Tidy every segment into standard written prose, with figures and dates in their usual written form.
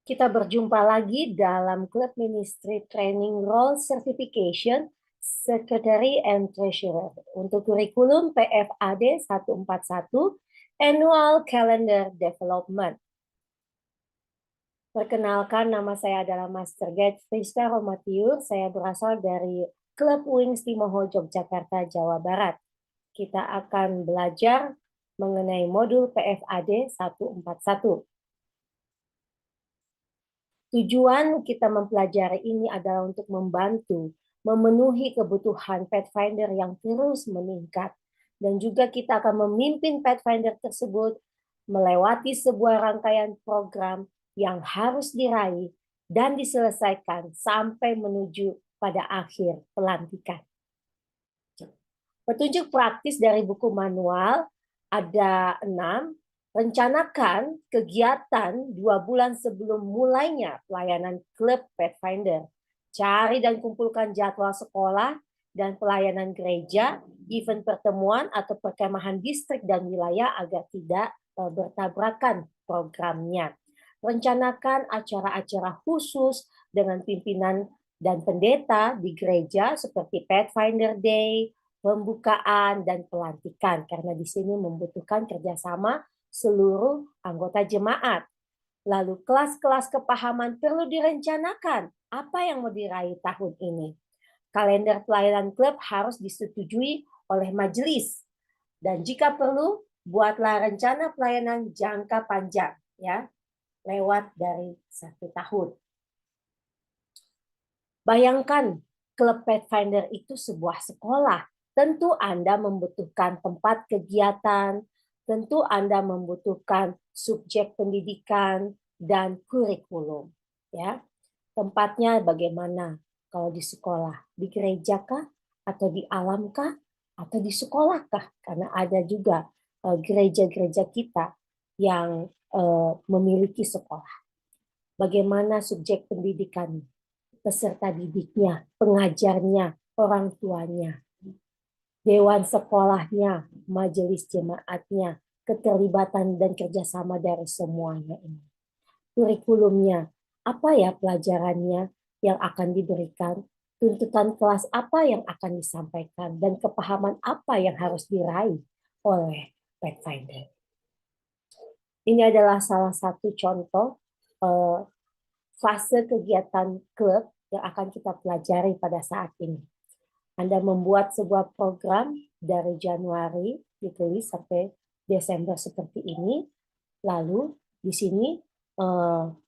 Kita berjumpa lagi dalam Club Ministry Training Role Certification Secretary and Treasurer untuk kurikulum PFAD 141 Annual Calendar Development. Perkenalkan, nama saya adalah Master Guide Friska Romatiur. Saya berasal dari Klub Wings Timoho, Yogyakarta, Jawa Barat. Kita akan belajar mengenai modul PFAD 141. Tujuan kita mempelajari ini adalah untuk membantu memenuhi kebutuhan Pathfinder yang terus meningkat. Dan juga kita akan memimpin Pathfinder tersebut melewati sebuah rangkaian program yang harus diraih dan diselesaikan sampai menuju pada akhir pelantikan. Petunjuk praktis dari buku manual ada 6. Rencanakan kegiatan 2 bulan sebelum mulainya pelayanan klub Pathfinder. Cari dan kumpulkan jadwal sekolah dan pelayanan gereja, event pertemuan atau perkemahan distrik dan wilayah agar tidak bertabrakan programnya. Rencanakan acara-acara khusus dengan pimpinan dan pendeta di gereja seperti Pathfinder Day, pembukaan, dan pelantikan, karena di sini membutuhkan kerjasama seluruh anggota jemaat. Lalu kelas-kelas kepahaman perlu direncanakan. Apa yang mau diraih tahun ini? Kalender pelayanan klub harus disetujui oleh majelis. Dan jika perlu, buatlah rencana pelayanan jangka panjang, ya, lewat dari 1 tahun. Bayangkan klub Pathfinder itu sebuah sekolah. Tentu Anda membutuhkan tempat kegiatan, tentu Anda membutuhkan subjek pendidikan dan kurikulum. Ya, tempatnya bagaimana? Kalau di sekolah, di gereja kah, atau di alam kah, atau di sekolah kah? Karena ada juga gereja-gereja kita yang memiliki sekolah. Bagaimana subjek pendidikan, peserta didiknya, pengajarnya, orang tuanya, dewan sekolahnya, majelis jemaatnya, keterlibatan dan kerjasama dari semuanya ini. Kurikulumnya, apa ya pelajarannya yang akan diberikan, tuntutan kelas apa yang akan disampaikan, dan kepahaman apa yang harus diraih oleh Pathfinder. Ini adalah salah satu contoh fase kegiatan klub yang akan kita pelajari pada saat ini. Anda membuat sebuah program dari Januari ditulis sampai Desember seperti ini. Lalu di sini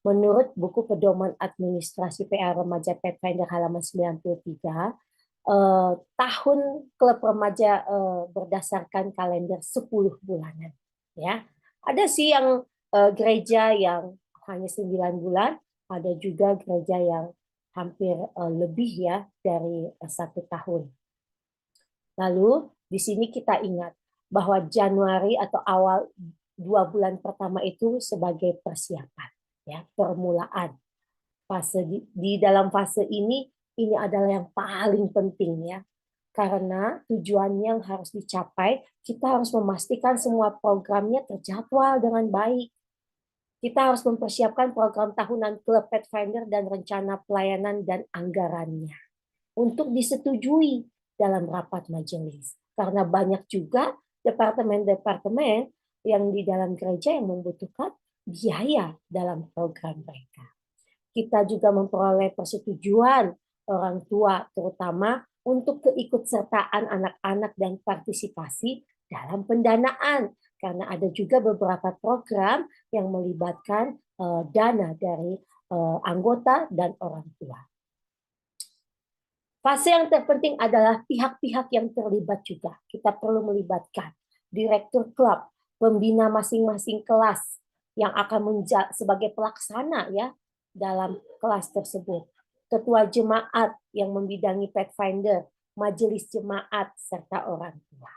menurut buku pedoman administrasi PA Remaja Pathfinder halaman 93, tahun klub remaja berdasarkan kalender 10 bulanan. Ya, ada sih yang gereja yang hanya 9 bulan, ada juga gereja yang hampir lebih ya dari 1 tahun. Lalu di sini kita ingat bahwa Januari atau awal 2 bulan pertama itu sebagai persiapan, ya, permulaan. Fase di dalam fase ini adalah yang paling penting ya. Karena tujuannya yang harus dicapai, kita harus memastikan semua programnya terjadwal dengan baik. Kita harus mempersiapkan program tahunan klub Pathfinder dan rencana pelayanan dan anggarannya untuk disetujui dalam rapat majelis. Karena banyak juga departemen-departemen yang di dalam gereja yang membutuhkan biaya dalam program mereka. Kita juga memperoleh persetujuan orang tua, terutama untuk keikutsertaan anak-anak dan partisipasi dalam pendanaan. Karena ada juga beberapa program yang melibatkan dana dari anggota dan orang tua. Fase yang terpenting adalah pihak-pihak yang terlibat juga. Kita perlu melibatkan direktur klub, pembina masing-masing kelas yang akan sebagai pelaksana ya dalam kelas tersebut. Ketua jemaat yang membidangi Pathfinder, majelis jemaat, serta orang tua.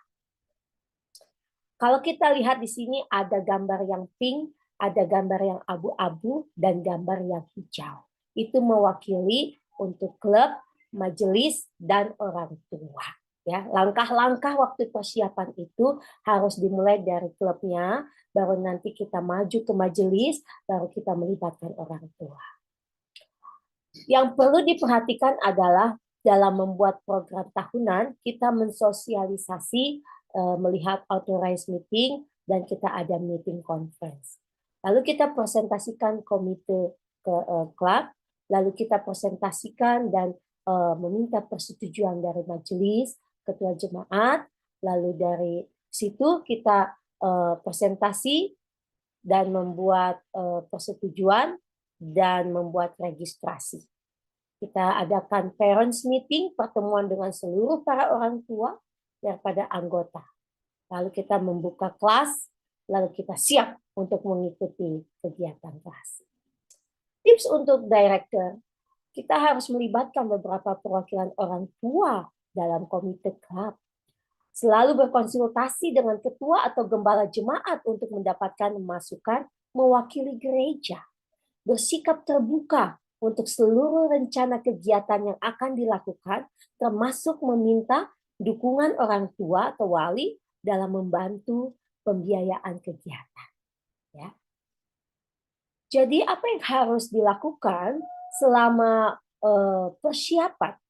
Kalau kita lihat di sini ada gambar yang pink, ada gambar yang abu-abu, dan gambar yang hijau. Itu mewakili untuk klub, majelis, dan orang tua. Ya, langkah-langkah waktu persiapan itu harus dimulai dari klubnya, baru nanti kita maju ke majelis, baru kita melibatkan orang tua. Yang perlu diperhatikan adalah dalam membuat program tahunan, kita mensosialisasi melihat authorized meeting dan kita ada meeting conference. Lalu kita presentasikan komite ke klub, lalu kita presentasikan dan meminta persetujuan dari majelis, ketua jemaat, lalu dari situ kita presentasi dan membuat persetujuan dan membuat registrasi. Kita adakan parents meeting, pertemuan dengan seluruh para orang tua daripada anggota. Lalu kita membuka kelas, lalu kita siap untuk mengikuti kegiatan kelas. Tips untuk director, kita harus melibatkan beberapa perwakilan orang tua dalam komite klub. Selalu berkonsultasi dengan ketua atau gembala jemaat untuk mendapatkan masukan mewakili gereja. Bersikap terbuka untuk seluruh rencana kegiatan yang akan dilakukan, termasuk meminta dukungan orang tua atau wali dalam membantu pembiayaan kegiatan. Ya. Jadi apa yang harus dilakukan selama persiapan?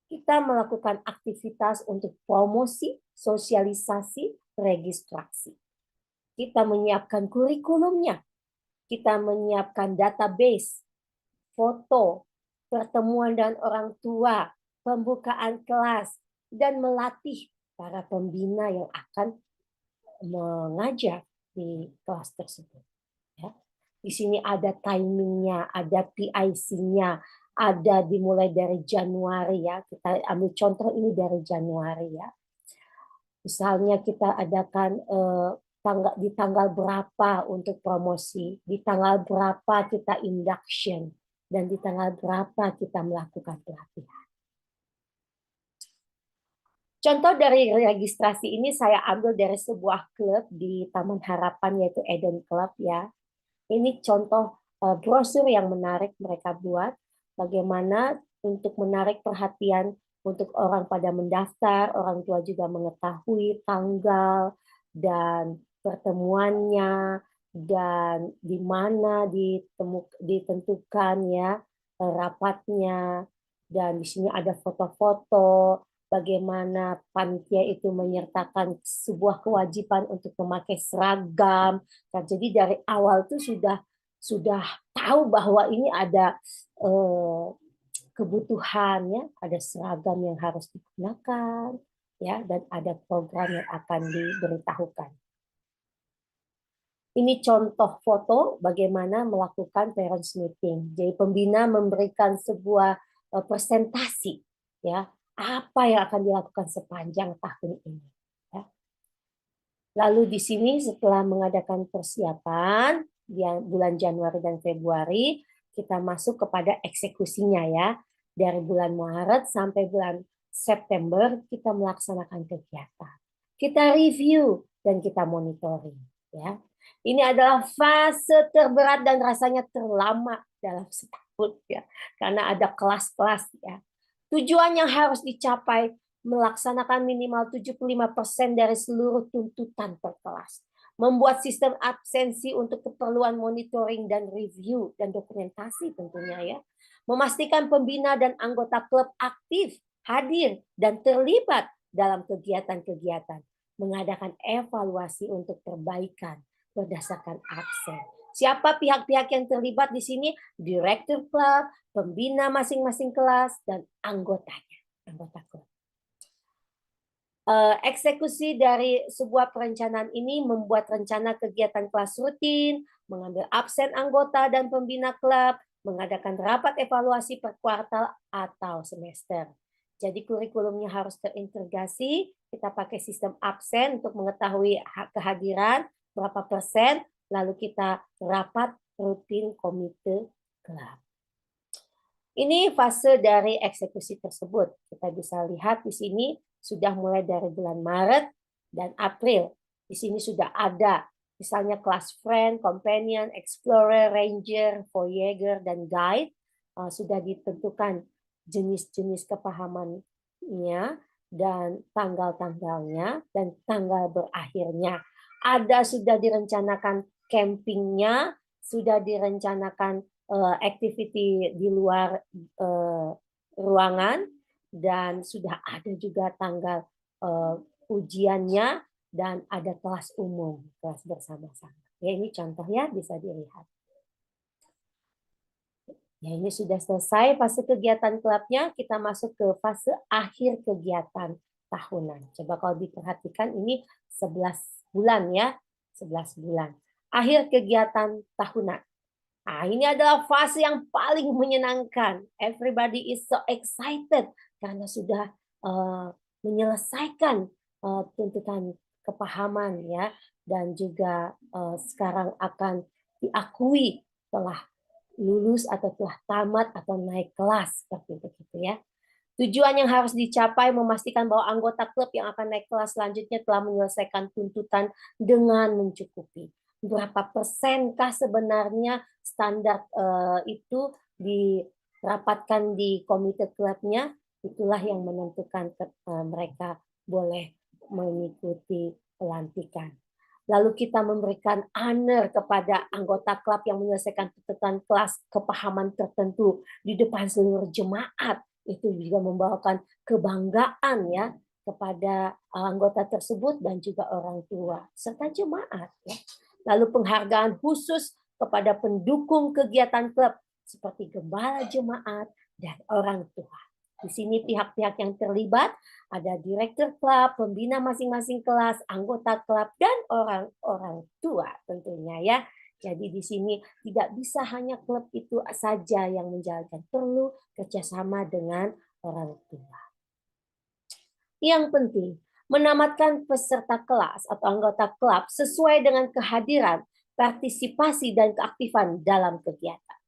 Kita melakukan aktivitas untuk promosi, sosialisasi, registrasi. Kita menyiapkan kurikulumnya. Kita menyiapkan database, foto, pertemuan dengan orang tua, pembukaan kelas, dan melatih para pembina yang akan mengajar di kelas tersebut. Ya. Di sini ada timingnya, ada PIC-nya, ada dimulai dari Januari ya. Kita ambil contoh ini dari Januari ya. Misalnya kita adakan di tanggal berapa untuk promosi, di tanggal berapa kita induction, dan di tanggal berapa kita melakukan pelatihan. Contoh dari registrasi ini saya ambil dari sebuah klub di Taman Harapan yaitu Eden Club ya. Ini contoh brosur yang menarik mereka buat. Bagaimana untuk menarik perhatian untuk orang pada mendaftar, orang tua juga mengetahui tanggal dan pertemuannya dan di mana ditentukan ya rapatnya, dan di sini ada foto-foto bagaimana panitia itu menyertakan sebuah kewajiban untuk memakai seragam. Nah, jadi dari awal tuh sudah tahu bahwa ini ada kebutuhan ya, ada seragam yang harus digunakan ya, dan ada program yang akan diberitahukan. Ini contoh foto bagaimana melakukan parents meeting. Jadi pembina memberikan sebuah presentasi ya, apa yang akan dilakukan sepanjang tahun ini. Ya. Lalu di sini setelah mengadakan persiapan di bulan Januari dan Februari, kita masuk kepada eksekusinya ya. Dari bulan Maret sampai bulan September kita melaksanakan kegiatan. Kita review dan kita monitoring. Ya. Ini adalah fase terberat dan rasanya terlama dalam setahun ya, karena ada kelas-kelas ya. Tujuan yang harus dicapai melaksanakan minimal 75% dari seluruh tuntutan per kelas. Membuat sistem absensi untuk keperluan monitoring dan review dan dokumentasi tentunya ya. Memastikan pembina dan anggota klub aktif, hadir, dan terlibat dalam kegiatan-kegiatan. Mengadakan evaluasi untuk perbaikan berdasarkan absen. Siapa pihak-pihak yang terlibat di sini? Direktur klub, pembina masing-masing kelas, dan anggotanya, anggota klub. Eksekusi dari sebuah perencanaan ini membuat rencana kegiatan kelas rutin, mengambil absen anggota dan pembina klub, mengadakan rapat evaluasi per kuartal atau semester. Jadi kurikulumnya harus terintegrasi, kita pakai sistem absen untuk mengetahui kehadiran, berapa persen, lalu kita rapat rutin komite klub. Ini fase dari eksekusi tersebut. Kita bisa lihat di sini sudah mulai dari bulan Maret dan April. Di sini sudah ada misalnya kelas friend, companion, explorer, ranger, voyager, dan guide. Sudah ditentukan jenis-jenis kepahamannya dan tanggal-tanggalnya dan tanggal berakhirnya. Ada sudah direncanakan campingnya, sudah direncanakan activity di luar ruangan, dan sudah ada juga tanggal ujiannya, dan ada kelas umum, kelas bersama-sama. Ya, ini contohnya bisa dilihat. Ya, ini sudah selesai fase kegiatan klubnya, kita masuk ke fase akhir kegiatan tahunan. Coba kalau diperhatikan ini 11 bulan ya, 11 bulan. Akhir kegiatan tahunan. Nah, ini adalah fase yang paling menyenangkan. Everybody is so excited karena sudah menyelesaikan tuntutan kepahaman ya, dan juga sekarang akan diakui telah lulus atau telah tamat atau naik kelas seperti itu ya. Tujuan yang harus dicapai memastikan bahwa anggota klub yang akan naik kelas selanjutnya telah menyelesaikan tuntutan dengan mencukupi. Berapa persenkah sebenarnya standar itu dirapatkan di komite klubnya, itulah yang menentukan mereka boleh mengikuti pelantikan. Lalu kita memberikan honor kepada anggota klub yang menyelesaikan tuntutan kelas kepahaman tertentu di depan seluruh jemaat. Itu juga membawakan kebanggaan ya kepada anggota tersebut dan juga orang tua serta jemaat ya. Lalu penghargaan khusus kepada pendukung kegiatan klub seperti gembala jemaat dan orang tua. Di sini pihak-pihak yang terlibat ada direktur klub, pembina masing-masing kelas, anggota klub, dan orang-orang tua tentunya ya. Jadi di sini tidak bisa hanya klub itu saja yang menjalankan, perlu kerjasama dengan orang tua. Yang penting, menamatkan peserta kelas atau anggota klub sesuai dengan kehadiran, partisipasi, dan keaktifan dalam kegiatan.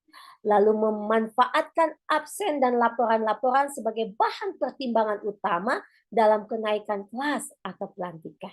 Lalu memanfaatkan absen dan laporan-laporan sebagai bahan pertimbangan utama dalam kenaikan kelas atau pelantikan.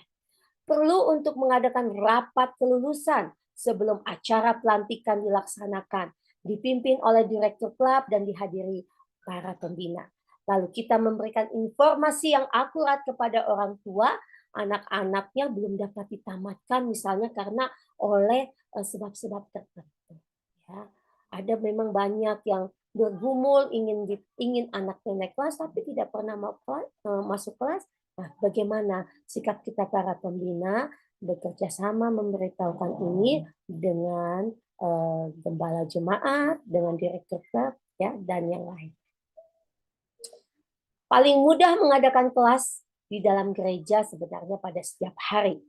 Perlu untuk mengadakan rapat kelulusan sebelum acara pelantikan dilaksanakan, dipimpin oleh direktur klub dan dihadiri para pembina. Lalu kita memberikan informasi yang akurat kepada orang tua, anak-anaknya belum dapat ditamatkan misalnya karena oleh sebab-sebab tertentu. Ya. Ada memang banyak yang bergumul ingin anaknya naik kelas tapi tidak pernah mau masuk kelas. Nah, bagaimana sikap kita para pembina bekerja sama memberitahukan ini dengan gembala jemaat, dengan direktur klub, ya, dan yang lain. Paling mudah mengadakan kelas di dalam gereja sebenarnya pada setiap hari.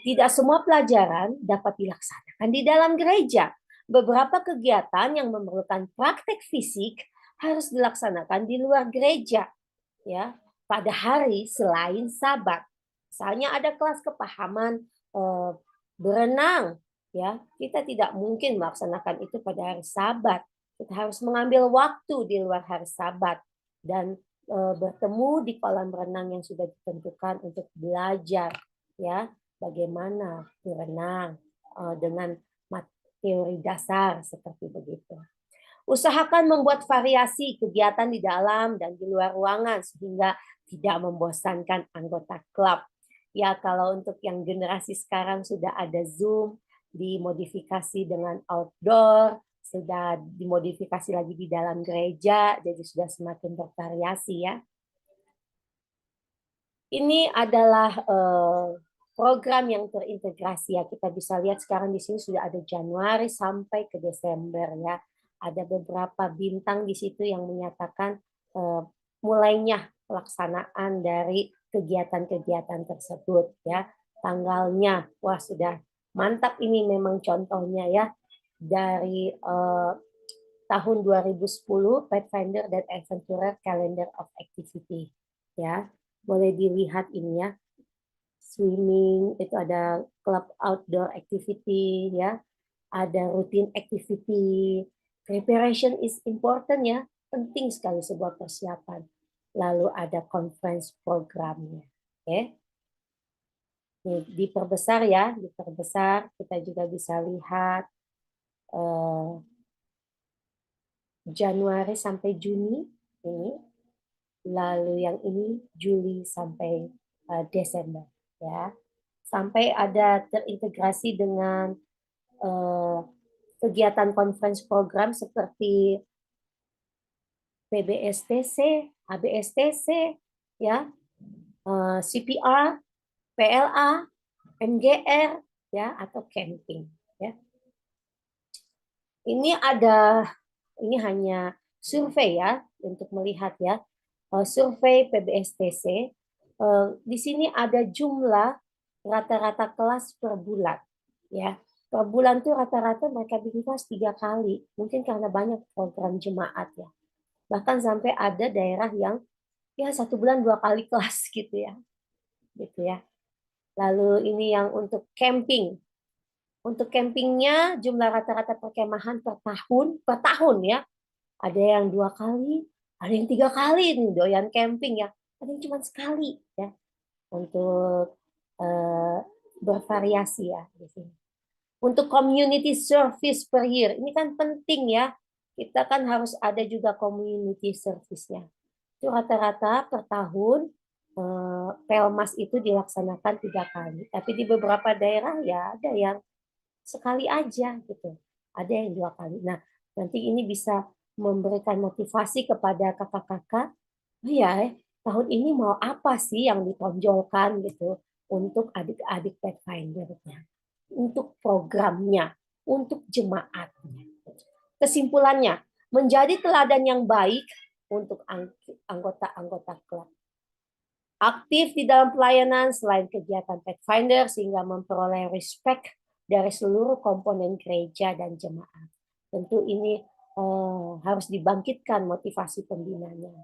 Tidak semua pelajaran dapat dilaksanakan di dalam gereja. Beberapa kegiatan yang memerlukan praktek fisik harus dilaksanakan di luar gereja, ya, pada hari selain Sabat. Misalnya ada kelas kepahaman berenang, ya, kita tidak mungkin melaksanakan itu pada hari Sabat. Kita harus mengambil waktu di luar hari Sabat dan bertemu di kolam renang yang sudah ditentukan untuk belajar, ya, bagaimana berenang dengan teori dasar seperti begitu. Usahakan membuat variasi kegiatan di dalam dan di luar ruangan sehingga tidak membosankan anggota klub. Ya, kalau untuk yang generasi sekarang sudah ada Zoom, dimodifikasi dengan outdoor, sudah dimodifikasi lagi di dalam gereja, jadi sudah semakin bervariasi ya. Ini adalah program yang terintegrasi ya. Kita bisa lihat sekarang di sini sudah ada Januari sampai ke Desember ya. Ada beberapa bintang di situ yang menyatakan mulainya pelaksanaan dari kegiatan-kegiatan tersebut ya. Tanggalnya, wah sudah mantap ini memang contohnya ya. Dari tahun 2010 Pathfinder dan Adventurer Calendar of Activity ya. Boleh dilihat ini ya. Swimming, itu ada club outdoor activity ya, ada routine activity. Preparation is important ya, penting sekali sebuah persiapan. Lalu ada conference programnya. Oke. Diperbesar ya, diperbesar kita juga bisa lihat Januari sampai Juni ini lalu yang ini Juli sampai Desember, ya. Sampai ada terintegrasi dengan kegiatan conference program seperti PBSTC, HBSTC, ya, CPR, PLA, MGR, ya, atau camping, ya. Ini hanya survei ya untuk melihat ya, survei PBSTC. Di sini ada jumlah rata-rata kelas per bulan, ya. Per bulan tuh rata-rata mereka bikin kelas 3 kali, mungkin karena banyak program jemaat ya. Bahkan sampai ada daerah yang ya 1 bulan 2 kali kelas gitu ya. Lalu ini yang untuk camping. Untuk campingnya jumlah rata-rata perkemahan per tahun ya. Ada yang 2 kali, ada yang 3 kali nih doyan camping ya. Ada yang cuma sekali ya. Untuk bervariasi ya di sini. Untuk community service per year, ini kan penting ya. Kita kan harus ada juga community service-nya. Itu rata-rata per tahun Pelmas itu dilaksanakan 3 kali. Tapi di beberapa daerah ya ada yang sekali aja gitu. Ada yang 2 kali. Nah, nanti ini bisa memberikan motivasi kepada kakak-kakak. Iya, tahun ini mau apa sih yang ditonjolkan gitu untuk adik-adik Pathfinder-nya, untuk programnya, untuk jemaatnya. Kesimpulannya, menjadi teladan yang baik untuk anggota-anggota klub. Aktif di dalam pelayanan selain kegiatan Pathfinder sehingga memperoleh respect dari seluruh komponen gereja dan jemaat. Tentu ini harus dibangkitkan motivasi pembinanya.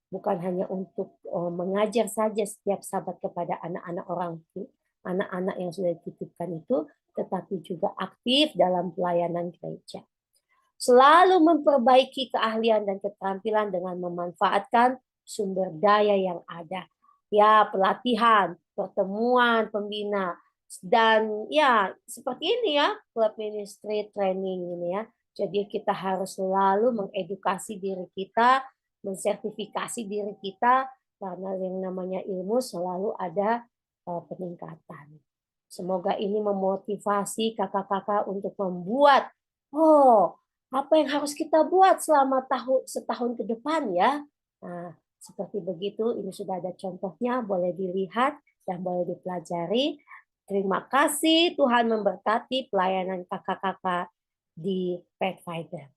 Bukan hanya untuk mengajar saja setiap sabat kepada anak-anak orang tua, anak-anak yang sudah dititipkan itu, tetapi juga aktif dalam pelayanan gereja. Selalu memperbaiki keahlian dan keterampilan dengan memanfaatkan sumber daya yang ada. Ya, pelatihan, pertemuan pembina, dan ya seperti ini ya, club ministry training ini ya. Jadi kita harus selalu mengedukasi diri kita, mensertifikasi diri kita, karena yang namanya ilmu selalu ada peningkatan. Semoga ini memotivasi kakak-kakak untuk membuat, apa yang harus kita buat selama setahun ke depan ya. Nah, seperti begitu, ini sudah ada contohnya, boleh dilihat dan boleh dipelajari. Terima kasih, Tuhan memberkati pelayanan kakak-kakak di Pathfinder.